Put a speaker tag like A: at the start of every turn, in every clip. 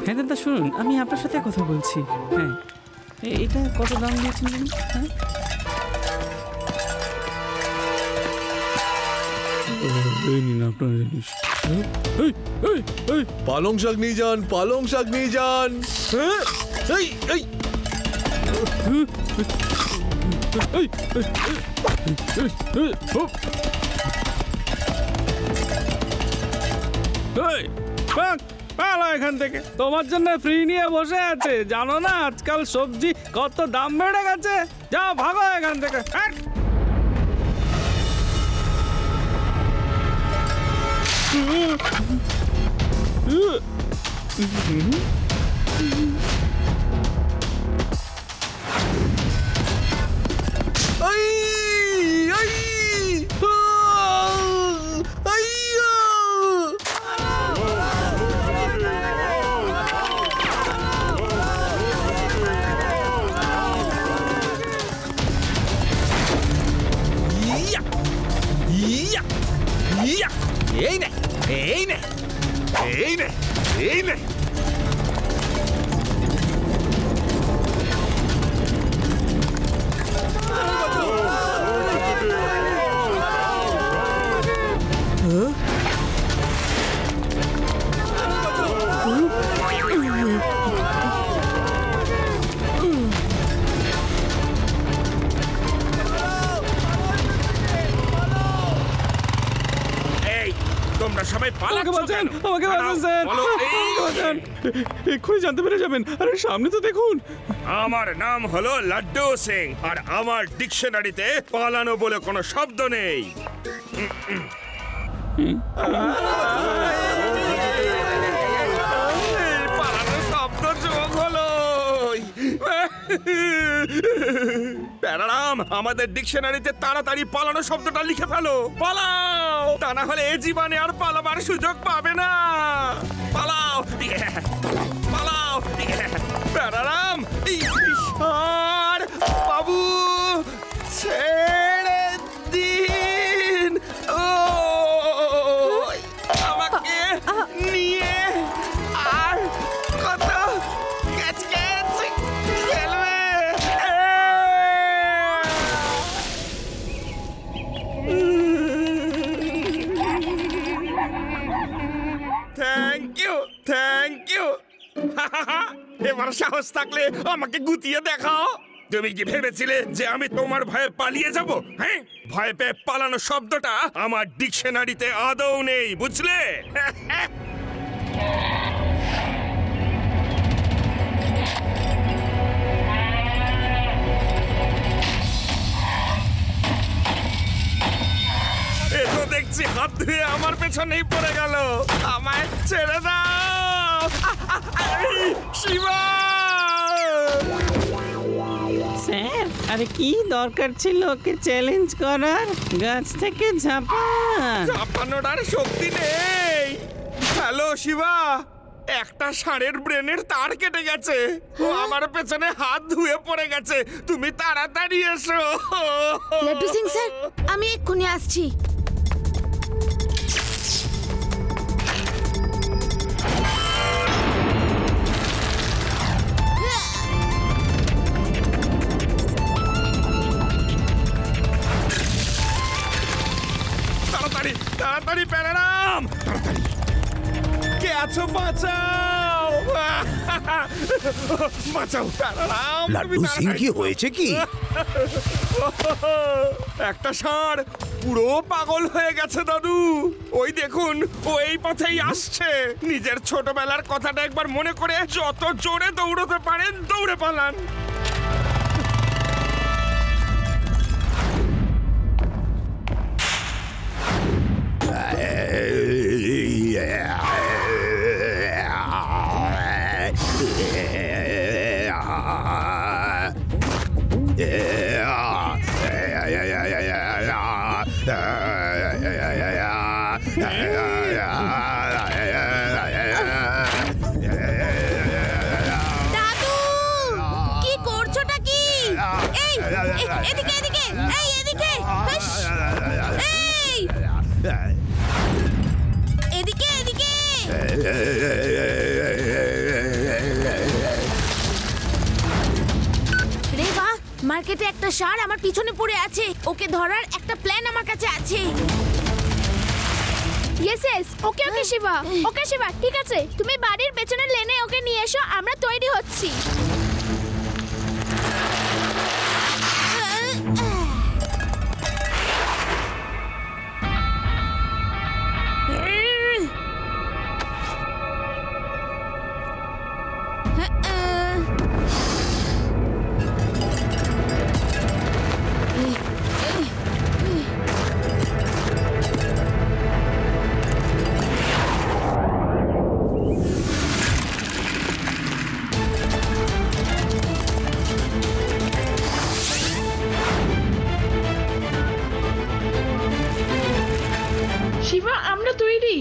A: হ্যাঁ দাদা শুনুন, আমি আপনার সাথে কথা বলছি। হ্যাঁ, এটা কত দাম দিয়েছেন? হ্যাঁ, এই নিন আপনার জিনিস।
B: পালং শাক নিয়ে যান, পালং শাক নিয়ে যান।
A: পালা এখান থেকে, তোমার জন্য ফ্রি নিয়ে বসে আছে। জানো না আজকাল সবজি কত দাম বেড়ে গেছে? যাও ভাগো এখান থেকে।
B: এই নে, এই নে, এই নে, এই নে।
C: তোমরা সবাই পালাচ্ছ কেন?
A: আমাকে বাঁচান, এক্ষুনি জানতে পেরে যাবেন। আরে সামনে তো দেখুন।
C: আমার নাম হলো লাড্ডু সিং, আর আমার ডিকশনারিতে পালানো বলে কোনো শব্দ নেই। পালানো শব্দ যোগ হলো। প্যারারাম, আমাদের ডিকশনারিতে তাড়াতাড়ি পালানো শব্দটা লিখে ফেলো। পালাও, তা না হলে এ জীবনে আর পালাবার সুযোগ পাবে না। পালাও, পালাও। প্যারারাম, ঈশ্বর বাবু, ছেড়ে দিন। ও আমাকে নিয়ে আর কত থ্যাংক ইউ। এবার সাহস থাকলে আমাকে গুতিয়ে দেখাও। তুমি কি ভেবেছিলে যে আমি তোমার ভয়ে পালিয়ে যাব? হ্যাঁ, ভয় পেয়ে পালানো শব্দটা আমার ডিকশনারিতে আদৌ নেই, বুঝলে? এ তো দেখছি হাত ধুয়ে আমার পেছনেই পড়ে গেল। আমায় ছেড়ে দাও শিবা।
A: স্যার, আরে কি দরকার ছিল ওকে চ্যালেঞ্জ করার? গাছ থেকে
C: ঝাঁপানোর আর শক্তি নেই। হ্যালো শিবা, একটা ষাঁড়ের ব্রেনের তার কেটে গেছে। ও আমার পেছনে হাত ধুয়ে পড়ে গেছে। তুমি তাড়াতাড়ি এসো।
D: লাড্ডু সিং স্যার, আমি এক্ষুনি আসছি।
C: তাড়াতাড়ি তাড়াতাড়ি প্যারারাম, তাড়াতাড়ি। কে আছো? বাঁচাও, বাঁচাও প্যারারাম।
B: লাড্ডু সিং, কি হয়েছে কি?
C: একটা ষাঁড় পুরো পাগল হয়ে গেছে দাদু। ওই দেখুন, ও এই পথেই আসছে। নিজের ছোটবেলার কথাটা একবার মনে করে যত জোরে দৌড়তে পারেন দৌড়ে পালান।
D: দাদু, কি করছোটা কি? এই এদিকে এদিকে, এই এদিকে, এই এদিকে এদিকে। মার্কেটে একটা ষাঁড় আমার পিছনে পড়ে আছে, ওকে ধরার একটা প্ল্যান আমার কাছে আছে।
E: ইয়েস ইয়েস, ওকে ওকে শিবা, ওকে শিবা, ঠিক আছে, তুমি বাড়ির পেছনের লেনে ওকে নিয়ে এসো, আমরা তৈরি হচ্ছি।
F: শিবা, আমরা তৈরি।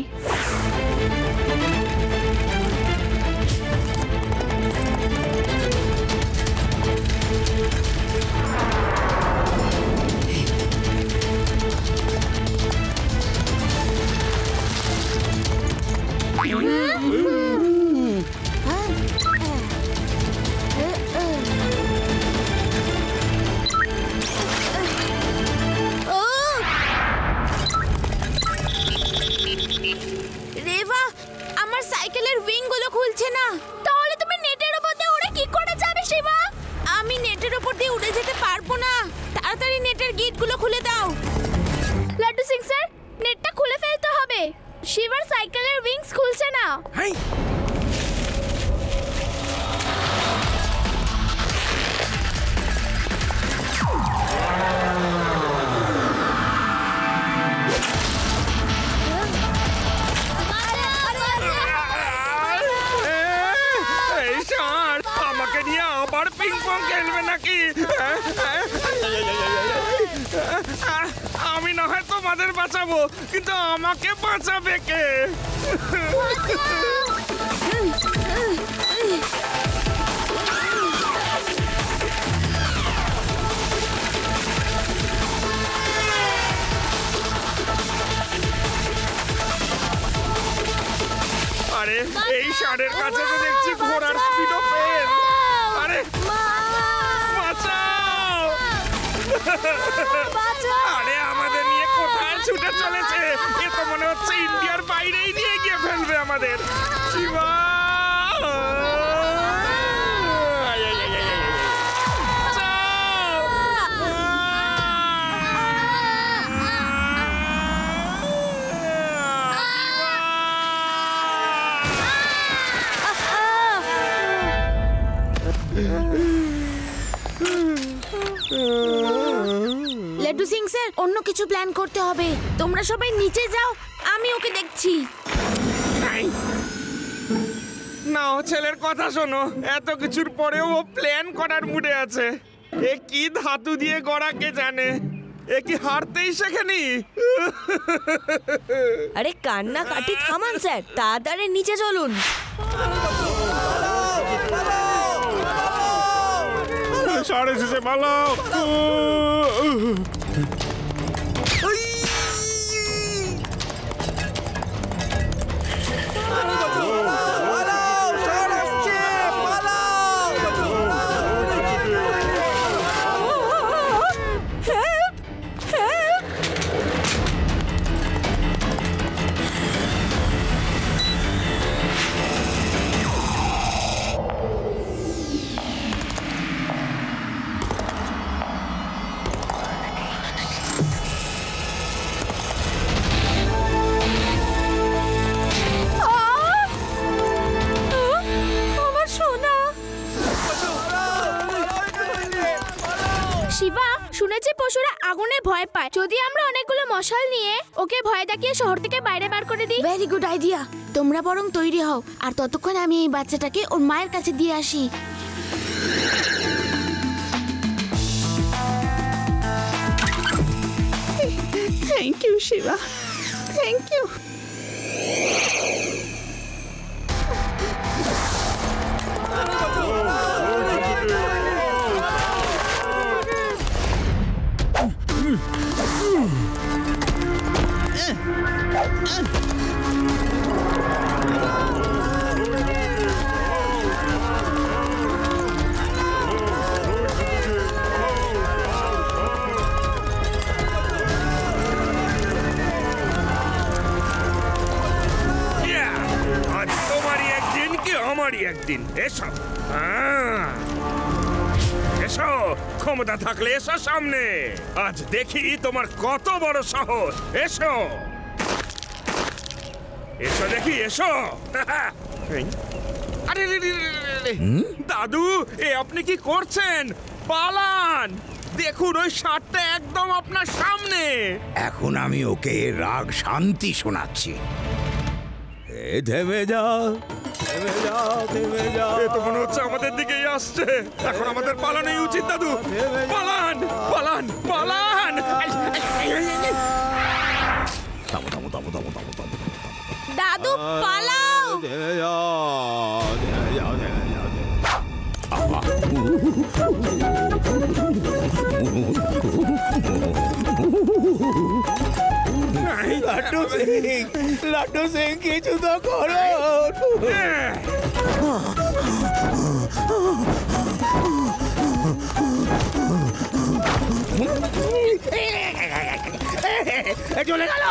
D: রেভা, আমার সাইকেলের উইং গুলো খুলছে না।
E: তাহলে তুমি নেটের উপর দিয়ে উড়ে কি করে যাবে শিবা?
D: আমি নেটের উপর দিয়ে উড়ে যেতে পারবো না, তাড়াতাড়ি নেটের গেট গুলো খুলে দাও।
E: লাড্ডু সিং স্যার, নেটটা খুলে ফেলতে হবে, শিবার সাইকেলের উইংস খুলছে না।
C: হেই, এই ষাঁড় আমাকে নিয়ে আবার পিং পং খেলবে নাকি? আমি না হয় তোমাদের বাঁচাবো, কিন্তু আমাকে বাঁচাবে কে? আরে এই ষাঁড়ের কাছে তো দেখছি ঘোড়ার স্পিডও ফেল। আরে বাঁচাও! আরে আমাদের নিয়ে কোথায় ছুটে চলেছে? এ তো মনে হচ্ছে ইন্ডিয়ার বাইরেই নিয়ে গিয়ে ফেলবে আমাদের। শিবা!
D: লাড্ডু সিং স্যার, অন্য কিছু প্ল্যান করতে হবে। তোমরা সবাই নিচে যাও, আমি ওকে দেখছি।
C: না, ও ছেলের কথা শোনো, এত কিছুর পরেও ও প্ল্যান করার মুডে আছে। এ কি ধাতু দিয়ে গড়া কে জানে? এ কি হারতেই শেখেনি?
G: আরে কান্না কাটি থামান স্যার, তাড়াতাড়ি নিচে চলুন।
A: ষাঁড় এসেছে, পালাও!
E: শিবা, শুনেছি পশুরা আগুনে ভয় পায়। যদি আমরা অনেকগুলো মশাল নিয়ে ওকে ভয় দেখিয়ে শহর থেকে বাইরে বার করে দিই।
D: Very good idea. তোমরা বরং তৈরি হও, আর ততক্ষণ আমি এই বাচ্চাটাকে ওর মায়ের কাছে দিয়ে আসি।
F: Thank you Shiva, thank you.
C: আমারই একদিন। এসো এসো, ক্ষমতা থাকলে এসো সামনে। আজ দেখি তোমার কত বড় সাহস। এসো এসো দেখি, এসো। আরে দাদু, এ আপনি কি করছেন? পালান! দেখুন, ওই ষাঁড়টা একদম আপনার সামনে।
B: এখন আমি ওকে রাগ শান্তি শোনাচ্ছি। থেমে যাও, থেমে যাও, থেমে যাও।
C: এ তো মনে হচ্ছে আমাদের দিকেই আসছে। এখন আমাদের পালানোই উচিত দাদু। পালান পালান পালান!
B: থামো, থামো, থামো, থামো, থামো, থামো।
D: দাদু পালাও।
B: থেমে যাও, থেমে যাও, থেমে যাও। লাড্ডু সিং, কিছু তো করো। চলে গেল,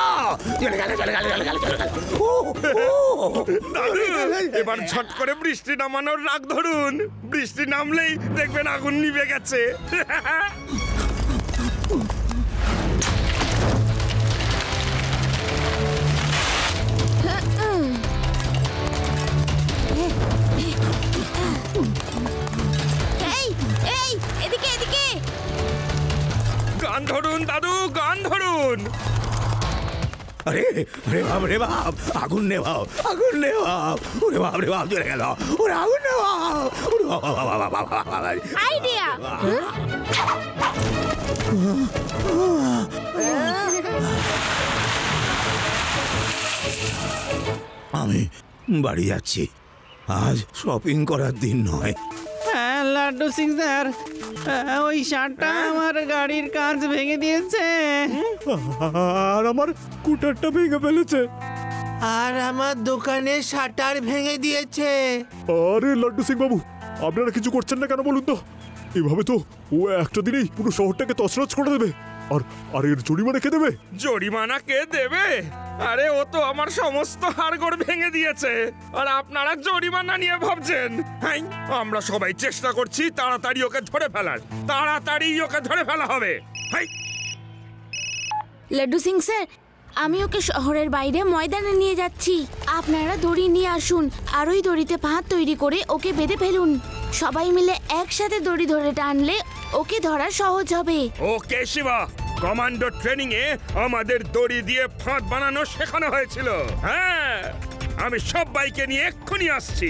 B: চলে গেল, চলে গেল, চলে গেল, চলে গেল।
C: দাদু, এবার ঝট করে বৃষ্টি নামানোর রাগ ধরুন। বৃষ্টি নামলেই দেখবেন আগুন নিভে গেছে।
D: এই এই এদিকে এদিকে।
C: গান ধরুন দাদু, গান ধরুন।
B: আরে আরে বাপ রে বাপ, আগুন নেভাও, আগুন নেভাও। ওরে বাপ রে বাপ, চলে গেল। ওরে আগুন নেভাও। ওরে বাবা, বাবা, বাবা, বাবা।
E: আইডিয়া।
B: আমি বাড়ি যাচ্ছি। আজ শপিং করার দিন নয়।
A: হ্যাঁ লাড্ডু সিং স্যার, ওই ষাঁড়টা আমার গাড়ির কাঁচ ভেঙে দিয়েছে।
H: আর আমার স্কুটারটা ভেঙে ফেলেছে।
I: আর আমার দোকানের শাটার ভেঙে দিয়েছে।
H: আরে লাড্ডু সিং বাবু, আপনারা কিছু করছেন না কেন বলুন তো? এভাবে তো ও একটা দিনেই পুরো শহরটাকে তছনছ করে দেবে। আর এর জরিমানা কে দেবে?
C: জরিমানা কে দেবে? আরে ও তো আমার সমস্ত হাড়গোড় ভেঙে দিয়েছে, আর আপনারা জরিমানা নিয়ে ভাবছেন? হ্যাঁ, আমরা সবাই চেষ্টা করছি তাড়াতাড়ি ওকে ধরে ফেলার। তাড়াতাড়ি ওকে ধরে ফেলা হবে। হ্যাঁ,
D: লাড্ডু সিং স্যার, আমি ওকে শহরের বাইরে ময়দানে নিয়ে যাচ্ছি। আপনারা দড়ি নিয়ে আসুন, আর ওই দড়িতে ফাঁদ তৈরি করে ওকে বেঁধে ফেলুন। সবাই মিলে একসাথে দড়ি ধরে টানলে ওকে ধরা সহজ হবে।
C: ওকে শিবা, কমান্ডো ট্রেনিং এ আমাদের দড়ি দিয়ে ফাঁদ বানানো শেখানো হয়েছিল। হ্যাঁ, আমি সবাইকে নিয়ে এক্ষুনি আসছি।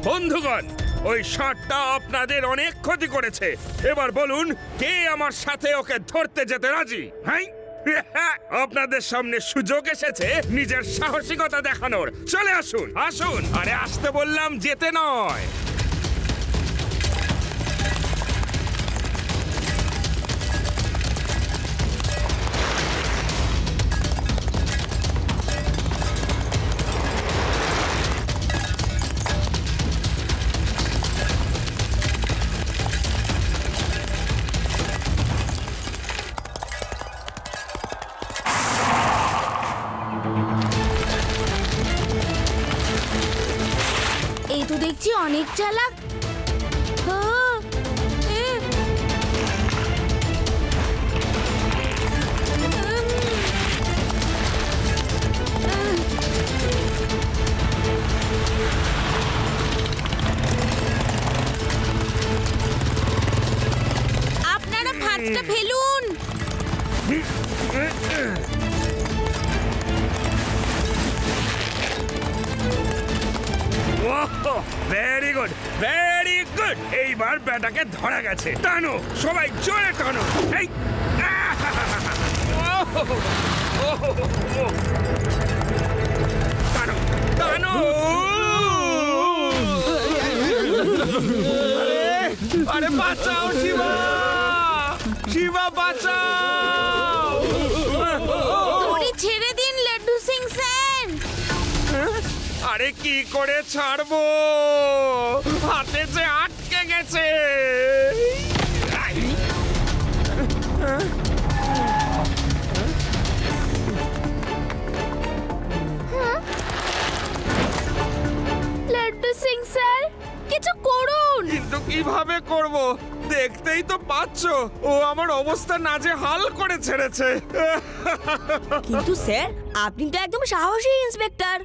C: বন্ধুগণ, ওই ষাঁড়টা আপনাদের অনেক ক্ষতি করেছে। এবার বলুন, কে আমার সাথে ওকে ধরতে যেতে রাজি? হ্যাঁ, আপনাদের সামনে সুযোগ এসেছে নিজের সাহসিকতা দেখানোর। চলে আসুন, আসুন। আরে আসতে বললাম, যেতে নয়।
D: এই তো দেখছি অনেক চালাক। আপনারা ফাঁদটা ফেলুন।
C: Very good, very good. এইবার ব্যাটাকে ধরা গেছে। টানো, সবাই জোরে টানো। এই, টানো, টানো। আরে বাঁচাও শিবা, শিবা বাঁচাও।
D: দড়ি ছেড়ে দিন লাড্ডু সিং স্যার।
C: আরে কি করে ছাড়বো? হাতে যে আটকে গেছে।
E: লাড্ডু সিং স্যার, স্যার, কিছু করুন।
C: কিন্তু কিভাবে করব? দেখতেই তো পাচ্ছো ও আমার অবস্থা নাজেহাল করে ছেড়েছে।
G: কিন্তু স্যার, আপনি তো একদম সাহসী ইন্সপেক্টর।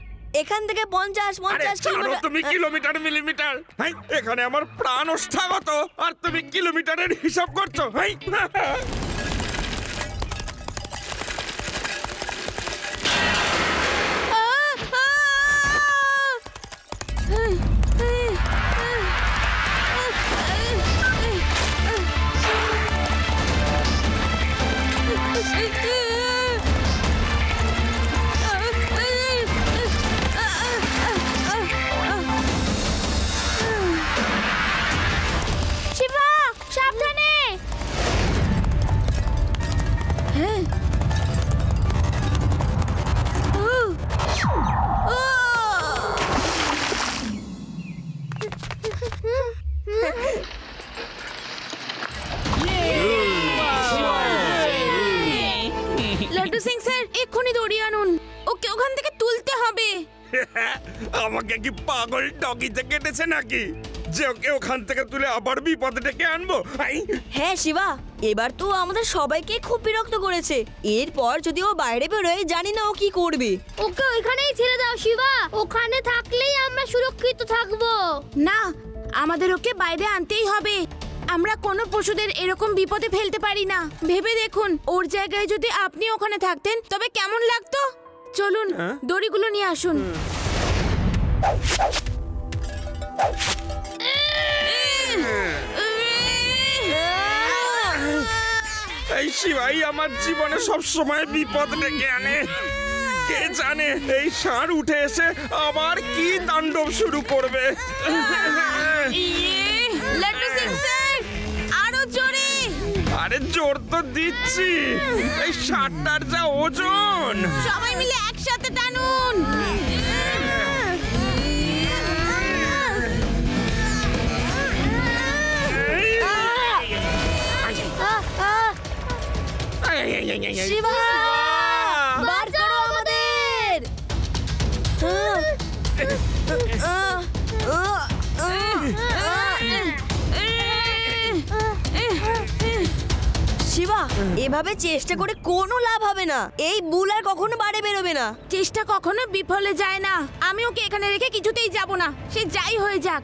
G: এখান থেকে 50
C: আরে ছাড়ো তুমি কিলোমিটার মিলিমিটার। হাই, এখানে আমার প্রাণ ওষ্ঠাগত আর তুমি কিলোমিটারের হিসাব করছো। হাই
E: শিবা, সাবধানে।
D: লাড্ডু সিং স্যার, এক্ষুনি দড়ি আনুন, ওকে ওখান থেকে তুলতে হবে।
C: আমাকে কি পাগল ডগিতে কেটেছে নাকি যে ওকে ওখান থেকে তুলে আবার বিপদে ডেকে আনবো? হাই
G: হ্যাঁ শিবা, এবার তো আমাদের সবাইকে খুব বিরক্ত করেছে। এরপর যদি ও বাইরে বেরোয়, জানি না ও কি করবে।
E: ওকে ওইখানেই ছেড়ে দাও শিবা, ওখানে থাকলেই আমরা সুরক্ষিত থাকবো।
D: না, আমাদের ওকে বাইরে আনতেই হবে। আমরা কোনো পশুদের এরকম বিপদে ফেলতে পারি না। ভেবে দেখুন, ওর জায়গায় যদি আপনি ওখানে থাকতেন তবে কেমন লাগতো। চলুন, দড়িগুলো নিয়ে আসুন।
C: এই শিবাই আমার জীবনে সব সময় বিপদ ডেকে আনে। কে জানে এই ষাঁড় উঠে এসে আবার কি তাণ্ডব শুরু করবে।
D: লাড্ডু সিং স্যার, আরো জোরে।
C: আরে জোর তো দিচ্ছি, এই ষাঁড়টার যা ওজন।
D: সবাই মিলে একসাথে টানুন।
G: শিবা, বার করো আমাদের। শিবা, এভাবে চেষ্টা করে কোনো লাভ হবে না। এই বুল আর কখনো বাইরে বেরোবে না।
D: চেষ্টা কখনো বিফলে যায় না। আমি ওকে এখানে রেখে কিছুতেই যাব না, সে যাই হয়ে যাক।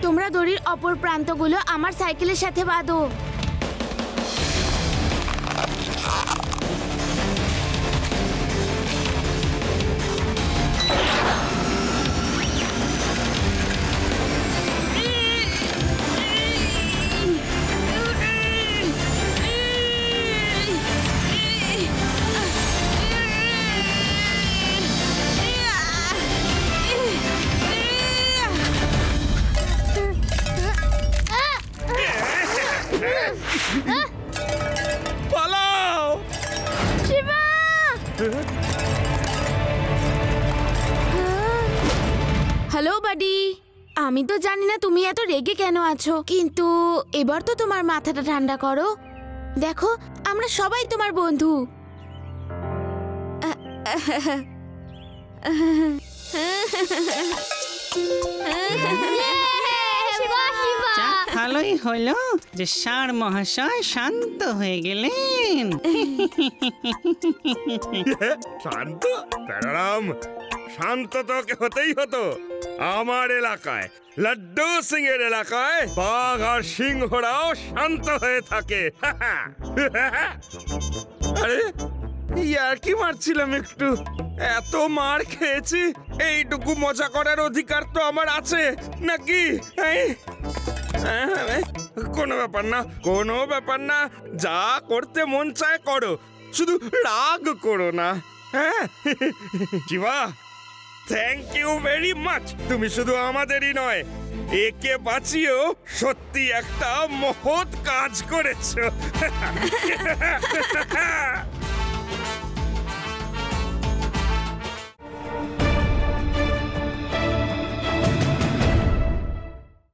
D: তোমরা দড়ির অপর প্রান্তগুলো আমার সাইকেলের সাথে বাঁধো।
C: পালাও
E: শিবা,
D: হ্যালো বাডি, আমি তো জানি না তুমি এত রেগে কেন আছো, কিন্তু এবার তো তোমার মাথাটা ঠান্ডা করো। দেখো, আমরা সবাই তোমার বন্ধু।
E: শিবা, শিবা।
F: ভালোই হলো যে ষাঁড় মহাশয় শান্ত হয়ে গেলেন।
C: শান্ত প্যারারাম, শান্ত তোকে হতেই হতো। আমার এলাকায়, লাড্ডু সিং এর এলাকায় বাঘ আর সিংহরাও শান্ত হয়ে থাকে। আরে ইয়ার কি মারছিলাম একটু। এত মার খেয়েছি, এইটুকু মজা করার অধিকার তো আমার আছে নাকি? কোনো ব্যাপার না, কোনো ব্যাপার না। যা করতে মন চায় করো, শুধু রাগ করো না। হ্যাঁ Shiva, thank you very much. তুমি শুধু আমাদেরই নয়, একে বাঁচিয়েও সত্যি একটা মহৎ কাজ করেছো।